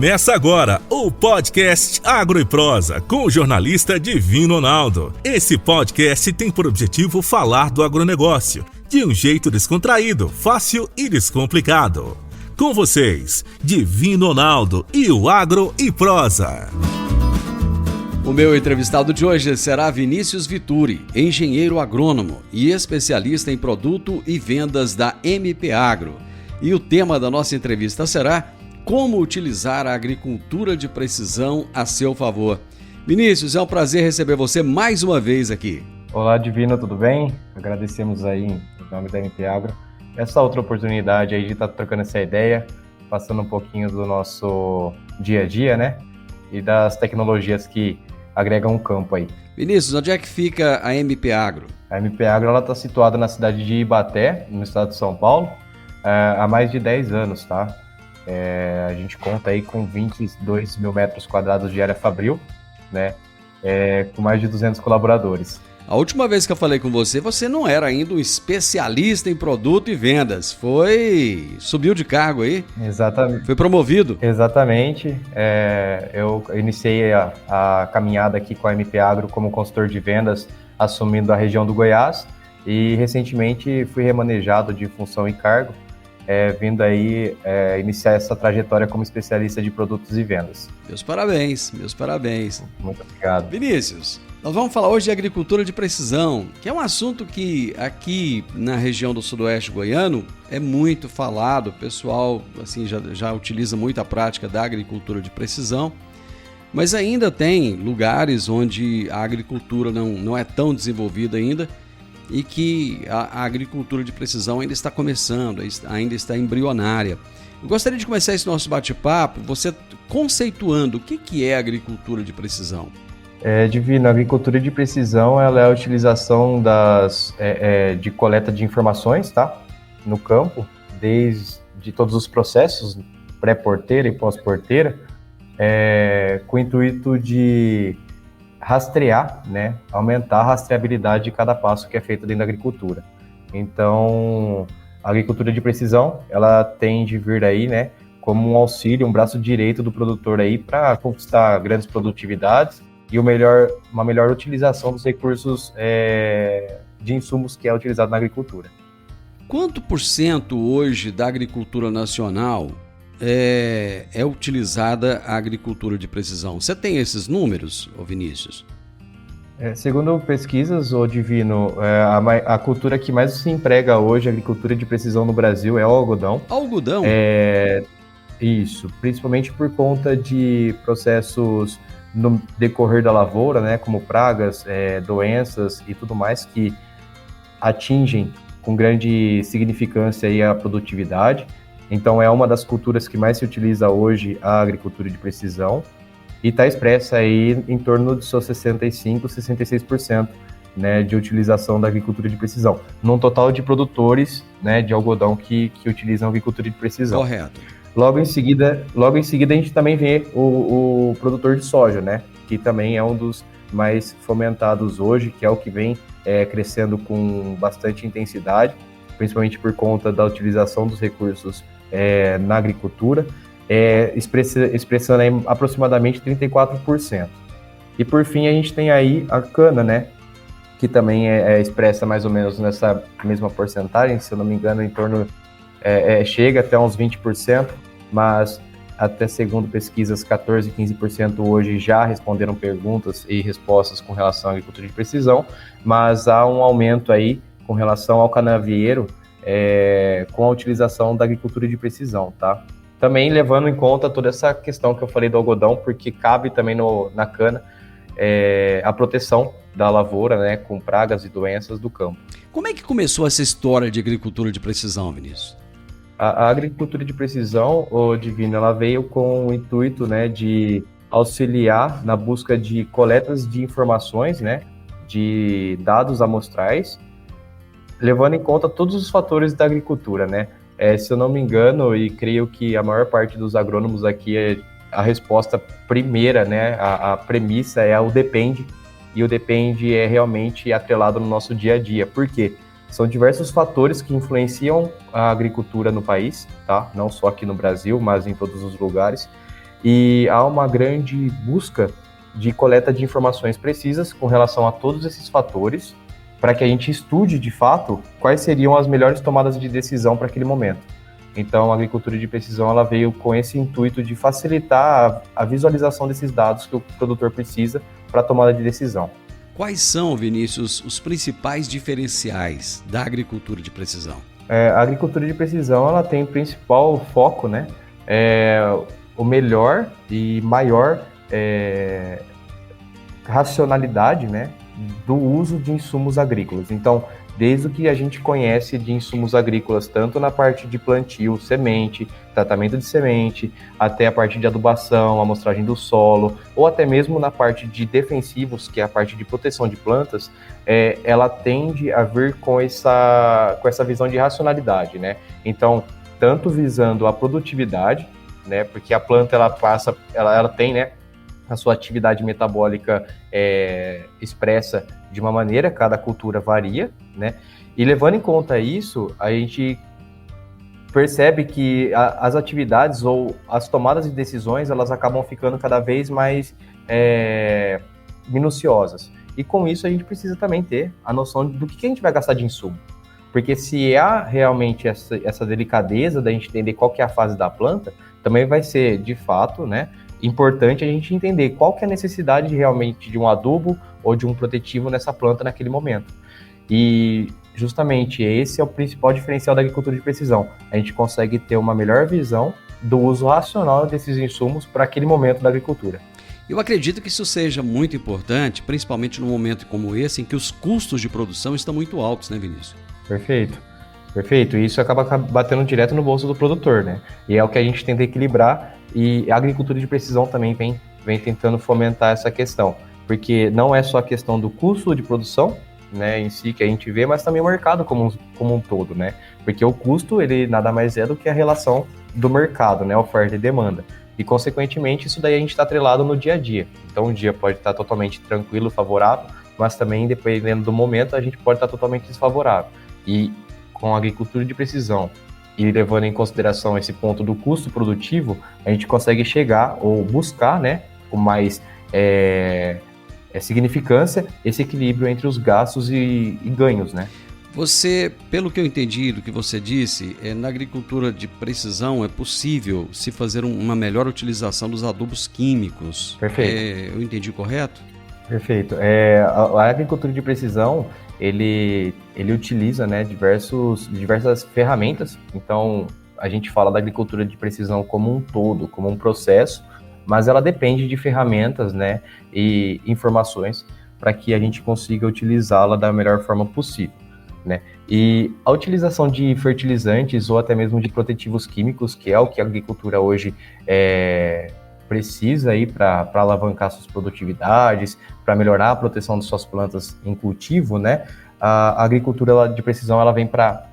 Começa agora o podcast Agro e Prosa com o jornalista Divino Ronaldo. Esse podcast tem por objetivo falar do agronegócio de um jeito descontraído, fácil e descomplicado. Com vocês, Divino Ronaldo e o Agro e Prosa. O meu entrevistado de hoje será Vinícius Vituri, engenheiro agrônomo e especialista em produto e vendas da MP Agro. E o tema da nossa entrevista será como utilizar a agricultura de precisão a seu favor. Vinícius, é um prazer receber você mais uma vez aqui. Olá, Divino, tudo bem? Agradecemos aí em nome da MP Agro essa outra oportunidade aí de estar trocando essa ideia, passando um pouquinho do nosso dia a dia, né? E das tecnologias que agregam o campo aí. Vinícius, onde é que fica a MP Agro? A MP Agro está situada na cidade de Ibaté, no estado de São Paulo, há mais de 10 anos, tá? A gente conta aí com 22 mil metros quadrados de área fabril, né? Com mais de 200 colaboradores. A última vez que eu falei com você, você não era ainda um especialista em produto e vendas. Subiu de cargo aí? Exatamente. Foi promovido? Exatamente. Eu iniciei a caminhada aqui com a MP Agro como consultor de vendas, assumindo a região do Goiás, e recentemente fui remanejado de função e cargo, vindo aí iniciar essa trajetória como especialista de produtos e vendas. Meus parabéns, meus parabéns. Muito obrigado. Vinícius, nós vamos falar hoje de agricultura de precisão, que é um assunto que aqui na região do sudoeste goiano é muito falado. O pessoal assim, já utiliza muito a prática da agricultura de precisão, mas ainda tem lugares onde a agricultura não é tão desenvolvida ainda e que a agricultura de precisão ainda está começando, ainda está embrionária. Eu gostaria de começar esse nosso bate-papo, você conceituando o que é agricultura de precisão. Divino, a agricultura de precisão ela é a utilização de coleta de informações, tá? No campo, desde todos os processos, pré-porteira e pós-porteira, com o intuito de rastrear, né? Aumentar a rastreabilidade de cada passo que é feito dentro da agricultura. Então, a agricultura de precisão, ela tem de vir aí, né? Como um auxílio, um braço direito do produtor aí para conquistar grandes produtividades e uma melhor utilização dos recursos de insumos que é utilizado na agricultura. Quanto por cento hoje da agricultura nacional é utilizada a agricultura de precisão? Você tem esses números, Vinícius? Segundo pesquisas, Divino, a cultura que mais se emprega hoje, a agricultura de precisão no Brasil, é o algodão. Algodão? Isso, principalmente por conta de processos no decorrer da lavoura, né, como pragas, doenças e tudo mais que atingem com grande significância aí a produtividade. Então é uma das culturas que mais se utiliza hoje a agricultura de precisão e está expressa aí em torno de seus 65%, 66%, né, de utilização da agricultura de precisão, num total de produtores, né, de algodão que utilizam a agricultura de precisão. Correto. Logo em seguida a gente também vê o produtor de soja, né, que também é um dos mais fomentados hoje, que é o que vem crescendo com bastante intensidade, principalmente por conta da utilização dos recursos na agricultura, expressando aí aproximadamente 34%. E por fim a gente tem aí a cana, né, que também é expressa mais ou menos nessa mesma porcentagem, se eu não me engano, em torno chega até uns 20%, mas até segundo pesquisas, 14% e 15% hoje já responderam perguntas e respostas com relação à agricultura de precisão, mas há um aumento aí com relação ao canavieiro, com a utilização da agricultura de precisão, tá? Também levando em conta toda essa questão que eu falei do algodão, porque cabe também na cana a proteção da lavoura, né, com pragas e doenças do campo. Como é que começou essa história de agricultura de precisão, Vinícius? A agricultura de precisão, Divino, ela veio com o intuito, né, de auxiliar na busca de coletas de informações, né, de dados amostrais, levando em conta todos os fatores da agricultura, né? Se eu não me engano, e creio que a maior parte dos agrônomos aqui, a resposta primeira, né, a premissa é o depende, e o depende é realmente atrelado no nosso dia a dia. Por quê? São diversos fatores que influenciam a agricultura no país, tá? Não só aqui no Brasil, mas em todos os lugares. e há uma grande busca de coleta de informações precisas com relação a todos esses fatores, para que a gente estude, de fato, quais seriam as melhores tomadas de decisão para aquele momento. Então, a agricultura de precisão ela veio com esse intuito de facilitar a visualização desses dados que o produtor precisa para a tomada de decisão. Quais são, Vinícius, os principais diferenciais da agricultura de precisão? A agricultura de precisão ela tem o principal foco, né, o melhor e maior racionalidade, né, do uso de insumos agrícolas. Então, desde o que a gente conhece de insumos agrícolas, tanto na parte de plantio, semente, tratamento de semente, até a parte de adubação, amostragem do solo, ou até mesmo na parte de defensivos, que é a parte de proteção de plantas, ela tende a vir com essa visão de racionalidade, né? Então, tanto visando a produtividade, né? Porque a planta ela tem, né, a sua atividade metabólica expressa de uma maneira, cada cultura varia, né? E levando em conta isso, a gente percebe que as atividades ou as tomadas de decisões, elas acabam ficando cada vez mais minuciosas. E com isso a gente precisa também ter a noção do que a gente vai gastar de insumo. Porque se há realmente essa delicadeza da gente entender qual que é a fase da planta, também vai ser, de fato, né, importante a gente entender qual que é a necessidade realmente de um adubo ou de um protetivo nessa planta naquele momento. E justamente esse é o principal diferencial da agricultura de precisão. A gente consegue ter uma melhor visão do uso racional desses insumos para aquele momento da agricultura. Eu acredito que isso seja muito importante, principalmente num momento como esse, em que os custos de produção estão muito altos, né, Vinícius? Perfeito. E isso acaba batendo direto no bolso do produtor, né? E é o que a gente tenta equilibrar, e a agricultura de precisão também vem tentando fomentar essa questão, porque não é só a questão do custo de produção, né, em si que a gente vê, mas também o mercado como um todo, né? Porque o custo, ele nada mais é do que a relação do mercado, né, oferta e demanda. E, consequentemente, isso daí a gente está atrelado no dia a dia. Então, um dia pode estar totalmente tranquilo, favorável, mas também, dependendo do momento, a gente pode estar totalmente desfavorável. E com a agricultura de precisão e levando em consideração esse ponto do custo produtivo, a gente consegue chegar ou buscar, né, com mais significância, esse equilíbrio entre os gastos e ganhos, né? Você, pelo que eu entendi do que você disse, na agricultura de precisão é possível se fazer uma melhor utilização dos adubos químicos. Perfeito. Eu entendi correto? Perfeito. A agricultura de precisão, ele utiliza, né, diversas ferramentas. Então, a gente fala da agricultura de precisão como um todo, como um processo, mas ela depende de ferramentas, né, e informações para que a gente consiga utilizá-la da melhor forma possível, né? E a utilização de fertilizantes ou até mesmo de protetivos químicos, que é o que a agricultura hoje precisa aí para alavancar suas produtividades, para melhorar a proteção de suas plantas em cultivo, né? A agricultura de precisão ela vem para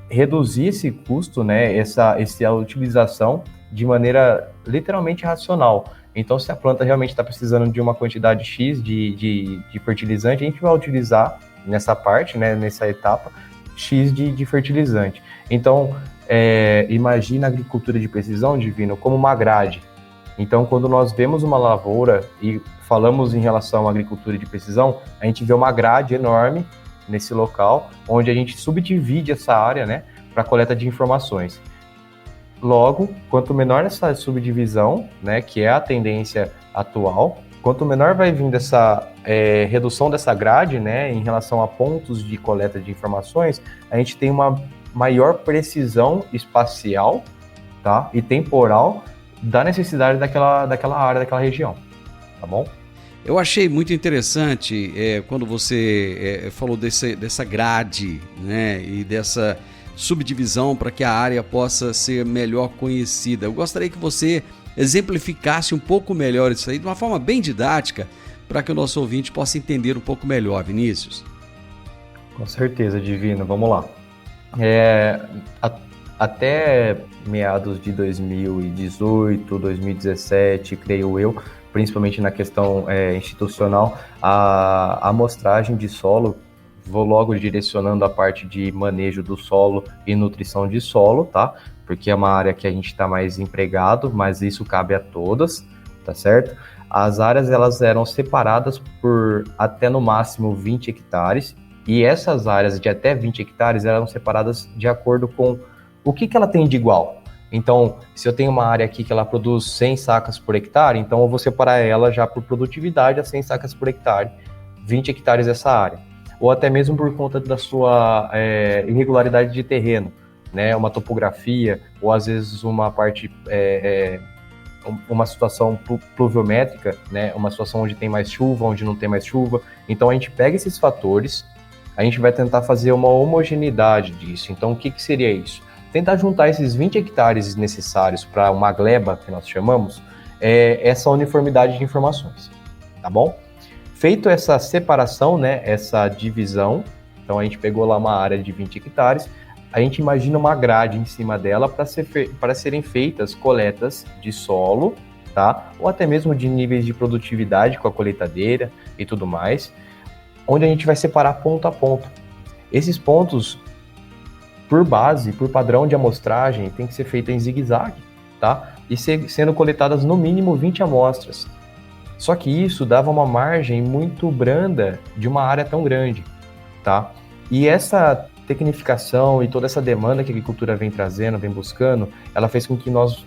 reduzir esse custo, né? Essa utilização de maneira literalmente racional. Então, se a planta realmente está precisando de uma quantidade X de fertilizante, a gente vai utilizar nessa parte, né, nessa etapa, X de fertilizante. Então, imagina a agricultura de precisão, Divino, como uma grade. Então, quando nós vemos uma lavoura e falamos em relação à agricultura de precisão, a gente vê uma grade enorme nesse local, onde a gente subdivide essa área, né, para coleta de informações. Logo, quanto menor essa subdivisão, né, que é a tendência atual, quanto menor vai vindo essa redução dessa grade, né, em relação a pontos de coleta de informações, a gente tem uma maior precisão espacial, tá, e temporal da necessidade daquela área, daquela região, tá bom? Eu achei muito interessante quando você falou dessa grade, né, e dessa subdivisão para que a área possa ser melhor conhecida. Eu gostaria que você exemplificasse um pouco melhor isso aí, de uma forma bem didática, para que o nosso ouvinte possa entender um pouco melhor, Vinícius. Com certeza, Divino. Vamos lá. Até meados de 2018, 2017, creio eu, principalmente na questão institucional, a amostragem de solo, vou logo direcionando a parte de manejo do solo e nutrição de solo, tá? porque é uma área que a gente está mais empregado, mas isso cabe a todas, tá certo? As áreas, elas eram separadas por até no máximo 20 hectares, e essas áreas de até 20 hectares eram separadas de acordo com o que ela tem de igual. Então, se eu tenho uma área aqui que ela produz 100 sacas por hectare, então eu vou separar ela já por produtividade a 100 sacas por hectare, 20 hectares essa área. Ou até mesmo por conta da sua irregularidade de terreno, né? Uma topografia, ou às vezes uma parte, uma situação pluviométrica, né? Uma situação onde tem mais chuva, onde não tem mais chuva. Então a gente pega esses fatores, a gente vai tentar fazer uma homogeneidade disso. Então o que seria isso? Tentar juntar esses 20 hectares necessários para uma gleba, que nós chamamos, essa uniformidade de informações, tá bom? Feito essa separação, né, essa divisão, então a gente pegou lá uma área de 20 hectares, a gente imagina uma grade em cima dela para serem feitas coletas de solo, tá? Ou até mesmo de níveis de produtividade com a colheitadeira e tudo mais, onde a gente vai separar ponto a ponto. Esses pontos, por base, por padrão de amostragem, tem que ser feita em zigue-zague, tá? E sendo coletadas no mínimo 20 amostras. Só que isso dava uma margem muito branda de uma área tão grande, tá? E essa tecnificação e toda essa demanda que a agricultura vem trazendo, vem buscando, ela fez com que nós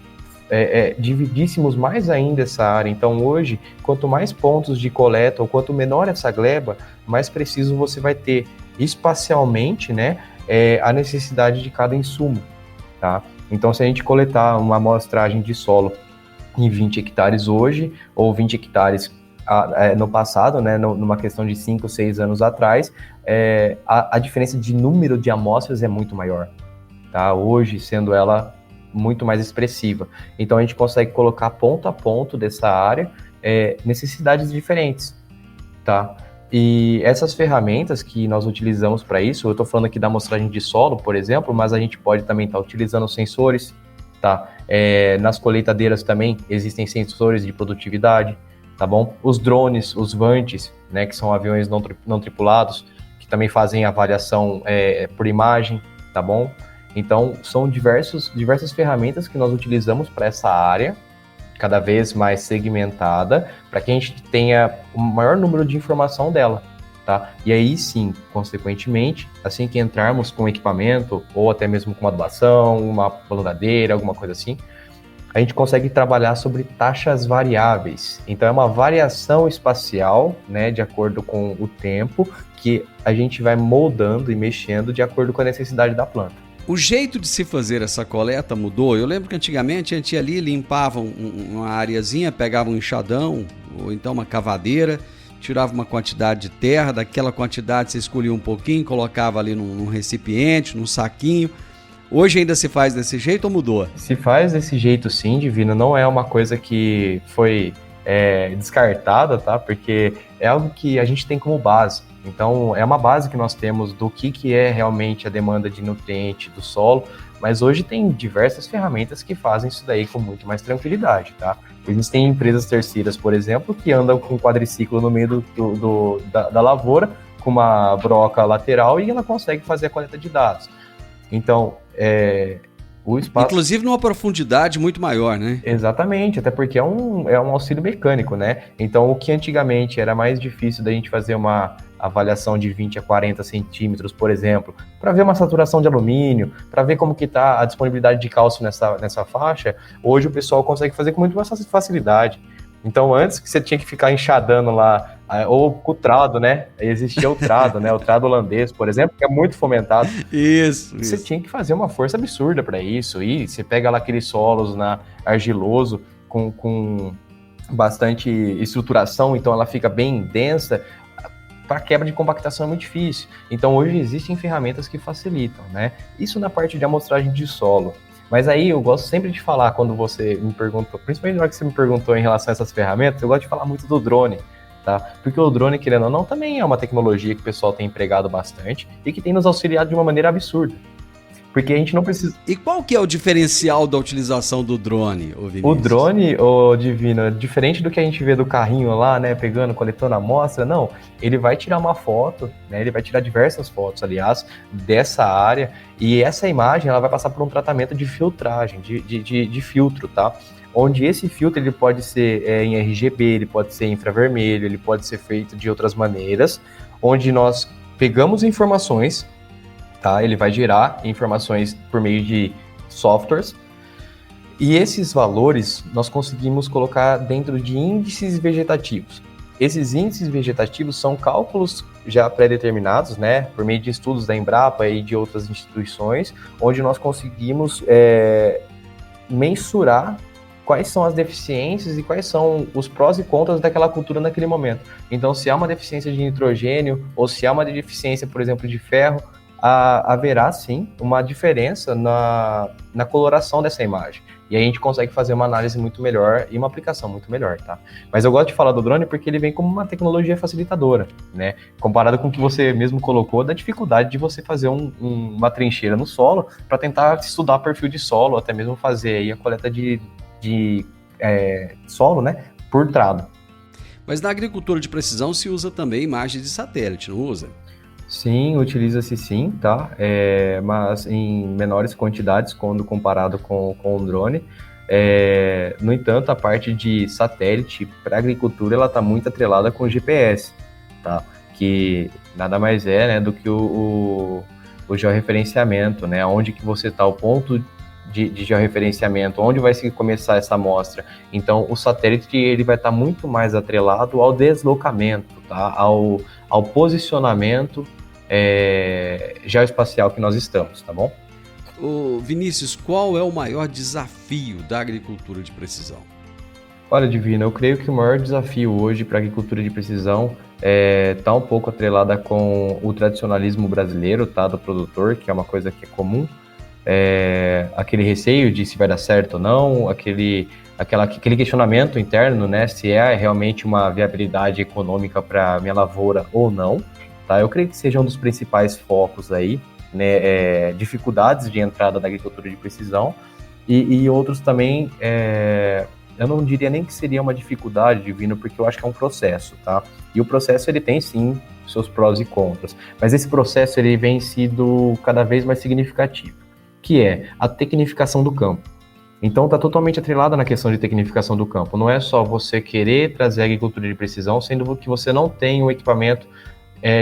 dividíssemos mais ainda essa área. Então hoje, quanto mais pontos de coleta ou quanto menor essa gleba, mais preciso você vai ter espacialmente, né, a necessidade de cada insumo, tá? Então, se a gente coletar uma amostragem de solo em 20 hectares hoje, ou 20 hectares no passado, né, numa questão de 5, 6 anos atrás, a diferença de número de amostras é muito maior, tá? Hoje, sendo ela muito mais expressiva. Então, a gente consegue colocar ponto a ponto dessa área necessidades diferentes, tá? E essas ferramentas que nós utilizamos para isso, eu estou falando aqui da amostragem de solo, por exemplo, mas a gente pode também estar utilizando sensores, tá? Nas colheitadeiras também existem sensores de produtividade, tá bom? Os drones, os vantes, né, que são aviões não tripulados, que também fazem avaliação por imagem, tá bom? Então, são diversas ferramentas que nós utilizamos para essa área, cada vez mais segmentada, para que a gente tenha o maior número de informação dela, tá? E aí sim, consequentemente, assim que entrarmos com equipamento, ou até mesmo com uma adubação, uma plantadeira, alguma coisa assim, a gente consegue trabalhar sobre taxas variáveis. Então é uma variação espacial, né, de acordo com o tempo, que a gente vai moldando e mexendo de acordo com a necessidade da planta. O jeito de se fazer essa coleta mudou. Eu lembro que antigamente a gente ia ali, limpava uma areazinha, pegava um enxadão ou então uma cavadeira, tirava uma quantidade de terra, daquela quantidade você escolhia um pouquinho, colocava ali num recipiente, num saquinho. Hoje ainda se faz desse jeito ou mudou? Se faz desse jeito sim, Divino, não é uma coisa que foi descartada, tá? Porque é algo que a gente tem como base. Então, é uma base que nós temos do que é realmente a demanda de nutriente do solo, mas hoje tem diversas ferramentas que fazem isso daí com muito mais tranquilidade, tá? Existem empresas terceiras, por exemplo, que andam com um quadriciclo no meio da lavoura, com uma broca lateral, e ela consegue fazer a coleta de dados. Então, o espaço... Inclusive numa profundidade muito maior, né? Exatamente, até porque é um auxílio mecânico, né? Então, o que antigamente era mais difícil da gente fazer uma avaliação de 20 a 40 centímetros, por exemplo, para ver uma saturação de alumínio, para ver como que está a disponibilidade de cálcio nessa faixa, hoje o pessoal consegue fazer com muito mais facilidade. Então, antes que você tinha que ficar enxadando lá, ou com o trado, né? Existia o trado, né? O trado holandês, por exemplo, que é muito fomentado. Isso. Você tinha que fazer uma força absurda para isso. E você pega lá aqueles solos argiloso com bastante estruturação, então ela fica bem densa. Para quebra de compactação é muito difícil. Então, hoje existem ferramentas que facilitam, né? Isso na parte de amostragem de solo. Mas aí eu gosto sempre de falar, quando você me perguntou, principalmente na hora que você me perguntou em relação a essas ferramentas, eu gosto de falar muito do drone, tá? Porque o drone, querendo ou não, também é uma tecnologia que o pessoal tem empregado bastante e que tem nos auxiliado de uma maneira absurda. Porque a gente não precisa... E qual que é o diferencial da utilização do drone, ô Vinícius? O drone, ô Divino, diferente do que a gente vê do carrinho lá, né, pegando, coletando a amostra, não, ele vai tirar uma foto, né, ele vai tirar diversas fotos, aliás, dessa área, E essa imagem ela vai passar por um tratamento de filtragem, de filtro, tá? Onde esse filtro ele pode ser em RGB, ele pode ser infravermelho, ele pode ser feito de outras maneiras, onde nós pegamos informações, tá? Ele vai gerar informações por meio de softwares, e esses valores nós conseguimos colocar dentro de índices vegetativos. Esses índices vegetativos são cálculos já pré-determinados, né, por meio de estudos da Embrapa e de outras instituições, onde nós conseguimos mensurar quais são as deficiências e quais são os prós e contras daquela cultura naquele momento. Então, se há uma deficiência de nitrogênio ou se há uma deficiência, por exemplo, de ferro, haverá sim uma diferença na coloração dessa imagem. E aí a gente consegue fazer uma análise muito melhor e uma aplicação muito melhor, tá? Mas eu gosto de falar do drone porque ele vem como uma tecnologia facilitadora, né? Comparado com o que você mesmo colocou, da dificuldade de você fazer uma trincheira no solo para tentar estudar perfil de solo, até mesmo fazer aí a coleta de solo, né? Por trado. Mas na agricultura de precisão se usa também imagens de satélite, não usa? Sim, utiliza-se sim, tá? Mas em menores quantidades quando comparado com o drone. No entanto, a parte de satélite para agricultura ela está muito atrelada com o GPS, tá? Que nada mais é, né, do que o georreferenciamento, né? Onde que você está, o ponto de georreferenciamento, onde vai se começar essa amostra. Então, o satélite ele vai estar muito mais atrelado ao deslocamento, tá? Ao posicionamento geoespacial que nós estamos, tá bom? Vinícius, qual é o maior desafio da agricultura de precisão? Olha, Divino, eu creio que o maior desafio hoje para a agricultura de precisão está um pouco atrelada com o tradicionalismo brasileiro, tá, do produtor, que é uma coisa que é comum. Aquele receio de se vai dar certo ou não, aquele questionamento interno, né, se é realmente uma viabilidade econômica para minha lavoura ou não. Tá? Eu creio que seja um dos principais focos aí, né, dificuldades de entrada da agricultura de precisão e outros também, eu não diria nem que seria uma dificuldade, Divino, porque eu acho que é um processo, tá? E o processo ele tem sim seus prós e contras, mas esse processo ele vem sido cada vez mais significativo, que é a tecnificação do campo. Então está totalmente atrelada na questão de tecnificação do campo. Não é só você querer trazer a agricultura de precisão, sendo que você não tem um equipamento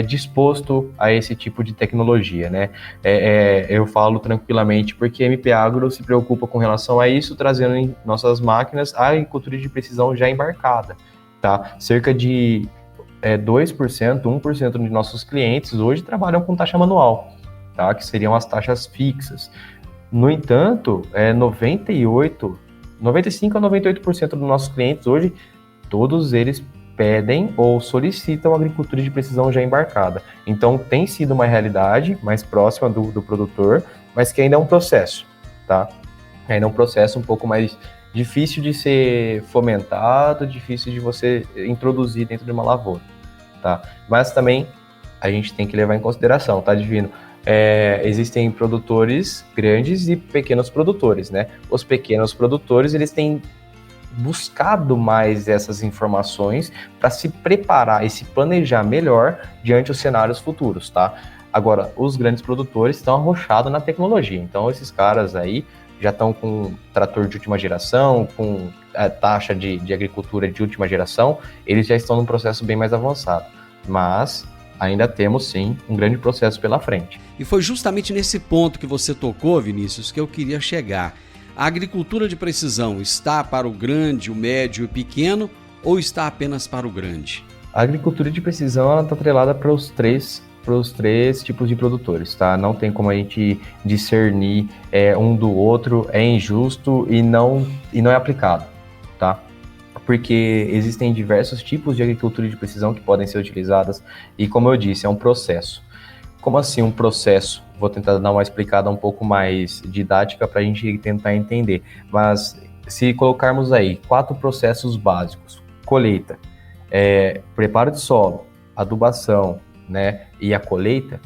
disposto a esse tipo de tecnologia, né? Eu falo tranquilamente porque a MP Agro se preocupa com relação a isso, trazendo em nossas máquinas a agricultura de precisão já embarcada, tá? Cerca de 2%, 1% de nossos clientes hoje trabalham com taxa manual, tá? Que seriam as taxas fixas. No entanto, 95 a 98% dos nossos clientes hoje, todos eles pedem ou solicitam agricultura de precisão já embarcada. Então, tem sido uma realidade mais próxima do produtor, mas que ainda é um processo, tá? Ainda é um processo um pouco mais difícil de ser fomentado, difícil de você introduzir dentro de uma lavoura, tá? Mas também a gente tem que levar em consideração, tá, Divino? Existem produtores grandes e pequenos produtores, né? Os pequenos produtores, eles têm buscado mais essas informações para se preparar e se planejar melhor diante dos cenários futuros, tá? Agora, os grandes produtores estão arrochados na tecnologia, então esses caras aí já estão com trator de última geração, com a taxa de agricultura de última geração, eles já estão num processo bem mais avançado, mas ainda temos sim um grande processo pela frente. E foi justamente nesse ponto que você tocou, Vinícius, que eu queria chegar. A agricultura de precisão está para o grande, o médio e o pequeno ou está apenas para o grande? A agricultura de precisão está atrelada para os três tipos de produtores, tá? Não tem como a gente discernir um do outro, é injusto e não é aplicado, tá? Porque existem diversos tipos de agricultura de precisão que podem ser utilizadas e, como eu disse, é um processo. Como assim um processo? Vou tentar dar uma explicada um pouco mais didática para a gente tentar entender. Mas se colocarmos aí 4 processos básicos: colheita, preparo de solo, adubação, né, e a colheita,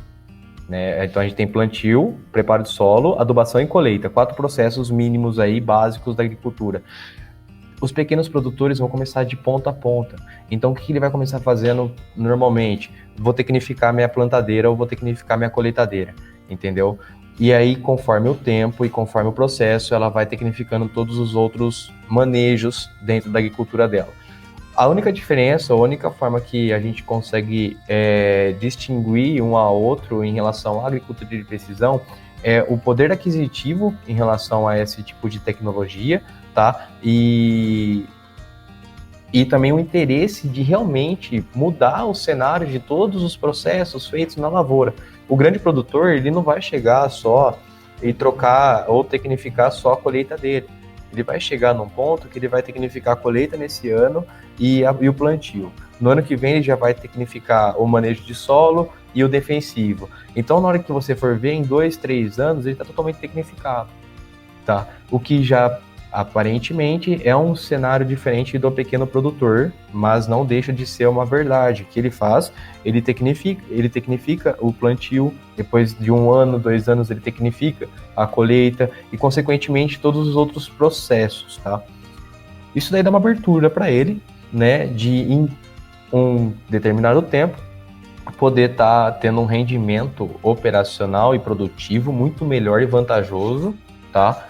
né? Então a gente tem plantio, preparo de solo, adubação e colheita. 4 processos mínimos aí básicos da agricultura. Os pequenos produtores vão começar de ponta a ponta. Então, o que ele vai começar fazendo normalmente? Vou tecnificar minha plantadeira ou vou tecnificar minha colheitadeira, entendeu? E aí, conforme o tempo e conforme o processo, ela vai tecnificando todos os outros manejos dentro da agricultura dela. A única diferença, a única forma que a gente consegue distinguir um ao outro em relação à agricultura de precisão é o poder aquisitivo em relação a esse tipo de tecnologia, tá? E também o interesse de realmente mudar o cenário de todos os processos feitos na lavoura. O grande produtor, ele não vai chegar só e trocar ou tecnificar só a colheita dele. Ele vai chegar num ponto que ele vai tecnificar a colheita nesse ano e o plantio. No ano que vem ele já vai tecnificar o manejo de solo e o defensivo. Então, na hora que você for ver, em 2, 3 anos, ele está totalmente tecnificado, tá? O que já, aparentemente, é um cenário diferente do pequeno produtor, mas não deixa de ser uma verdade. O que ele faz? Ele tecnifica o plantio, depois de 1 ano, 2 anos, ele tecnifica a colheita e, consequentemente, todos os outros processos, tá? Isso daí dá uma abertura para ele, né, de em um determinado tempo poder estar tendo um rendimento operacional e produtivo muito melhor e vantajoso, tá?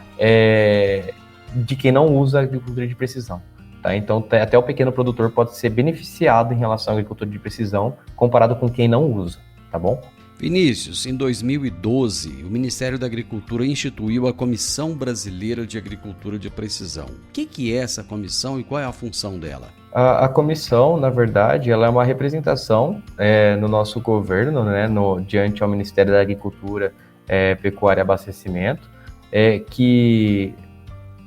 De quem não usa agricultura de precisão, tá? Então, até o pequeno produtor pode ser beneficiado em relação à agricultura de precisão comparado com quem não usa, tá bom? Vinícius, em 2012, o Ministério da Agricultura instituiu a Comissão Brasileira de Agricultura de Precisão. O que é essa comissão e qual é a função dela? A comissão, na verdade, ela é uma representação no nosso governo, né, diante ao Ministério da Agricultura, Pecuária e Abastecimento, que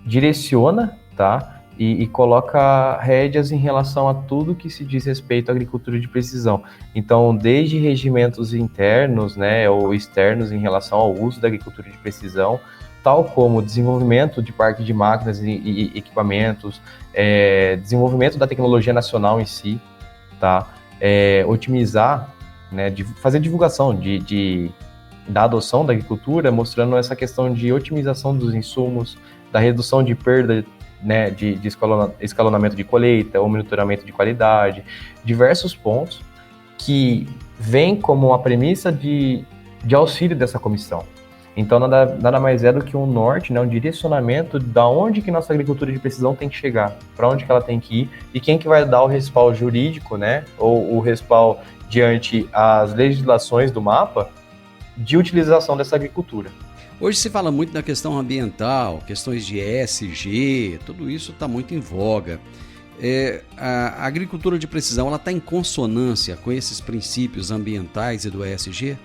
direciona, tá? E coloca rédeas em relação a tudo que se diz respeito à agricultura de precisão. Então, desde regimentos internos, né, ou externos em relação ao uso da agricultura de precisão, tal como desenvolvimento de parque de máquinas e equipamentos, desenvolvimento da tecnologia nacional em si, tá? Otimizar, né, fazer divulgação da adoção da agricultura, mostrando essa questão de otimização dos insumos, da redução de perda, né, de escalonamento de colheita, ou monitoramento de qualidade, diversos pontos que vêm como uma premissa de auxílio dessa comissão. Então, nada mais é do que um norte, né, um direcionamento da onde que nossa agricultura de precisão tem que chegar, para onde que ela tem que ir, e quem que vai dar o respaldo jurídico, né, ou o respaldo diante as legislações do MAPA de utilização dessa agricultura. Hoje se fala muito da questão ambiental, questões de ESG, tudo isso está muito em voga. A agricultura de precisão está em consonância com esses princípios ambientais e do ESG?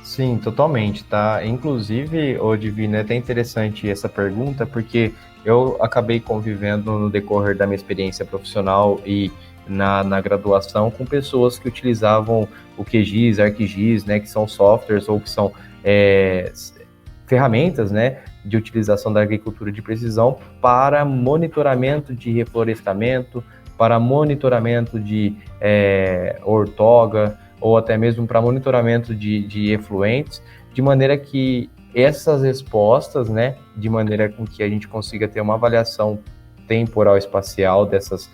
Sim, totalmente, tá? Inclusive, Divino, é até interessante essa pergunta, porque eu acabei convivendo no decorrer da minha experiência profissional e na graduação com pessoas que utilizavam o QGIS, ArcGIS, né, que são softwares ou que são ferramentas, né, de utilização da agricultura de precisão para monitoramento de reflorestamento, para monitoramento de ortoga, ou até mesmo para monitoramento de efluentes, de maneira que essas respostas, né, de maneira com que a gente consiga ter uma avaliação temporal espacial desses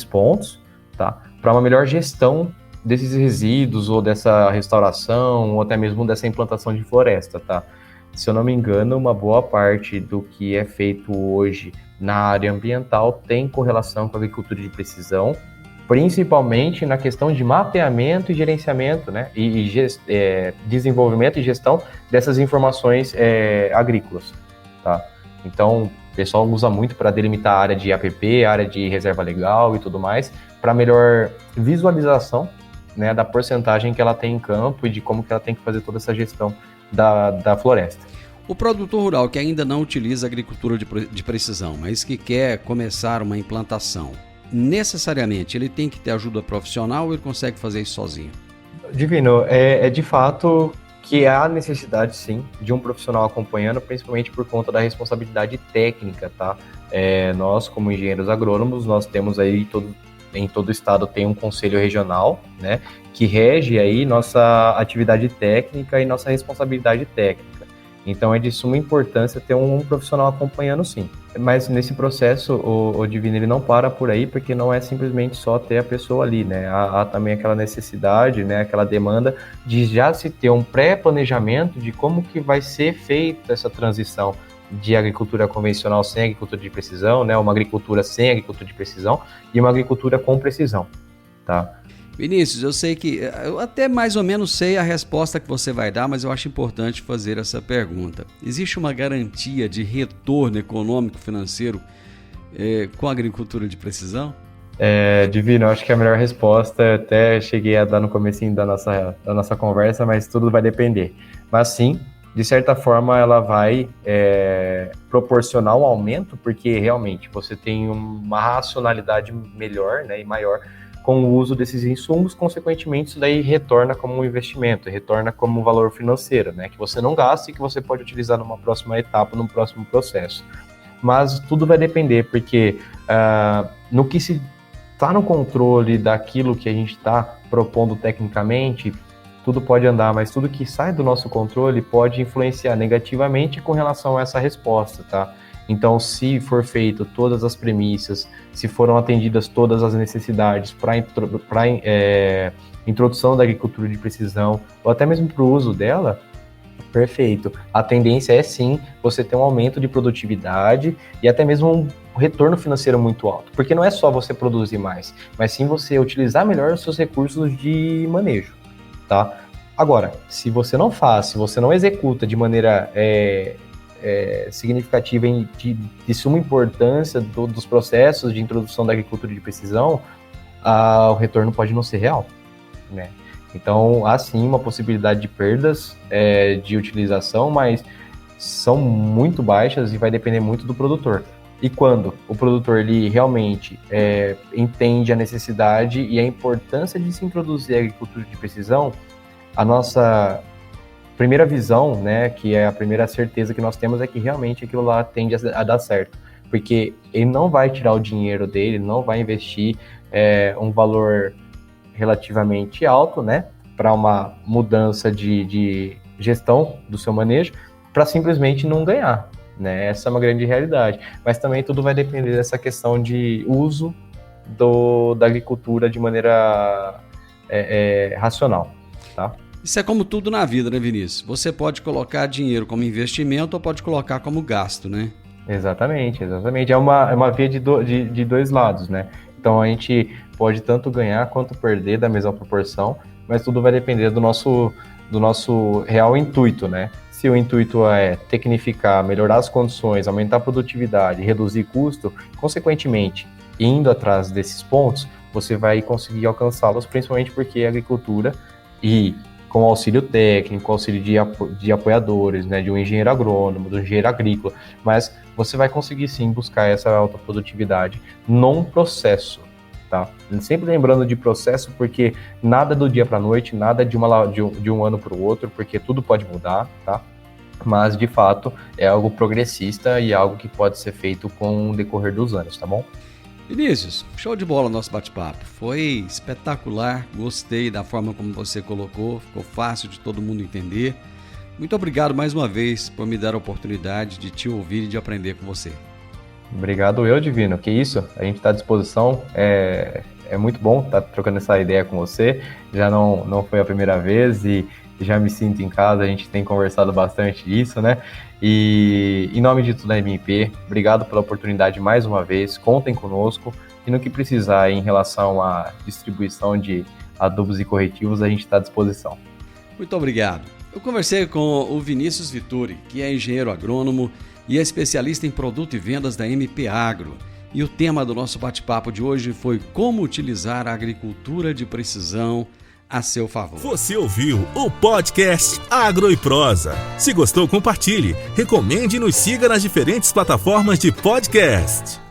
pontos, tá, para uma melhor gestão desses resíduos, ou dessa restauração, ou até mesmo dessa implantação de floresta, tá? Se eu não me engano, uma boa parte do que é feito hoje na área ambiental tem correlação com a agricultura de precisão, principalmente na questão de mapeamento e gerenciamento, né? E desenvolvimento e gestão dessas informações agrícolas, tá? Então, o pessoal usa muito para delimitar a área de APP, área de reserva legal e tudo mais, para melhor visualização, né, da porcentagem que ela tem em campo e de como que ela tem que fazer toda essa gestão da floresta. O produtor rural que ainda não utiliza agricultura de precisão, mas que quer começar uma implantação, necessariamente ele tem que ter ajuda profissional ou ele consegue fazer isso sozinho? Divino, de fato que há necessidade, sim, de um profissional acompanhando, principalmente por conta da responsabilidade técnica, tá? Nós, como engenheiros agrônomos, nós temos aí em todo o estado tem um conselho regional, né, que rege aí nossa atividade técnica e nossa responsabilidade técnica. Então é de suma importância ter um profissional acompanhando, sim. Mas nesse processo, o Divino, ele não para por aí, porque não é simplesmente só ter a pessoa ali, né? Há também aquela necessidade, né? Aquela demanda de já se ter um pré-planejamento de como que vai ser feita essa transição de agricultura convencional sem agricultura de precisão, né? Uma agricultura sem agricultura de precisão e uma agricultura com precisão, tá? Vinícius, eu sei que, eu até mais ou menos sei a resposta que você vai dar, mas eu acho importante fazer essa pergunta. Existe uma garantia de retorno econômico financeiro com a agricultura de precisão? Divino, eu acho que a melhor resposta, até cheguei a dar no comecinho da nossa conversa, mas tudo vai depender. Mas sim, de certa forma ela vai proporcionar um aumento, porque realmente você tem uma racionalidade melhor, né, e maior com o uso desses insumos, consequentemente isso daí retorna como um investimento, retorna como um valor financeiro, né, que você não gasta e que você pode utilizar numa próxima etapa, num próximo processo. Mas tudo vai depender, porque no que se está no controle daquilo que a gente está propondo tecnicamente, tudo pode andar, mas tudo que sai do nosso controle pode influenciar negativamente com relação a essa resposta, tá? Então, se for feito todas as premissas, se foram atendidas todas as necessidades para introdução da agricultura de precisão, ou até mesmo para o uso dela, perfeito. A tendência é sim você ter um aumento de produtividade e até mesmo um retorno financeiro muito alto. Porque não é só você produzir mais, mas sim você utilizar melhor os seus recursos de manejo, tá? Agora, se você não faz, se você não executa de maneira significativa de suma importância dos processos de introdução da agricultura de precisão, o retorno pode não ser real, né? Então, há sim uma possibilidade de perdas de utilização, mas são muito baixas e vai depender muito do produtor. E quando o produtor ele realmente entende a necessidade e a importância de se introduzir a agricultura de precisão, a nossa primeira visão, né, que é a primeira certeza que nós temos, é que realmente aquilo lá tende a dar certo. Porque ele não vai tirar o dinheiro dele, não vai investir um valor relativamente alto, né, para uma mudança de gestão do seu manejo, para simplesmente não ganhar, né? Essa é uma grande realidade. Mas também tudo vai depender dessa questão de uso da agricultura de maneira racional, tá? Isso é como tudo na vida, né, Vinícius? Você pode colocar dinheiro como investimento ou pode colocar como gasto, né? Exatamente. É uma via de dois lados, né? Então a gente pode tanto ganhar quanto perder da mesma proporção, mas tudo vai depender do nosso real intuito, né? Se o intuito é tecnificar, melhorar as condições, aumentar a produtividade, reduzir custo, consequentemente, indo atrás desses pontos, você vai conseguir alcançá-los, principalmente porque a agricultura, e com auxílio técnico, auxílio de apoiadores, né, de um engenheiro agrônomo, do engenheiro agrícola, mas você vai conseguir sim buscar essa alta produtividade num processo, tá? Sempre lembrando de processo, porque nada do dia para a noite, nada de um ano para o outro, porque tudo pode mudar, tá? Mas de fato é algo progressista e algo que pode ser feito com o decorrer dos anos, tá bom? Vinícius, show de bola o nosso bate-papo. Foi espetacular, gostei da forma como você colocou, ficou fácil de todo mundo entender. Muito obrigado mais uma vez por me dar a oportunidade de te ouvir e de aprender com você. Obrigado eu, Divino. Que isso, a gente está à disposição. É muito bom estar trocando essa ideia com você. Já não foi a primeira vez e já me sinto em casa, a gente tem conversado bastante disso, né? E em nome de tudo a MP, obrigado pela oportunidade mais uma vez, contem conosco e no que precisar em relação à distribuição de adubos e corretivos, a gente está à disposição. Muito obrigado. Eu conversei com o Vinícius Vitori, que é engenheiro agrônomo e é especialista em produto e vendas da MP Agro. E o tema do nosso bate-papo de hoje foi como utilizar a agricultura de precisão a seu favor. Você ouviu o podcast Agro e Prosa. Se gostou, compartilhe, recomende e nos siga nas diferentes plataformas de podcast.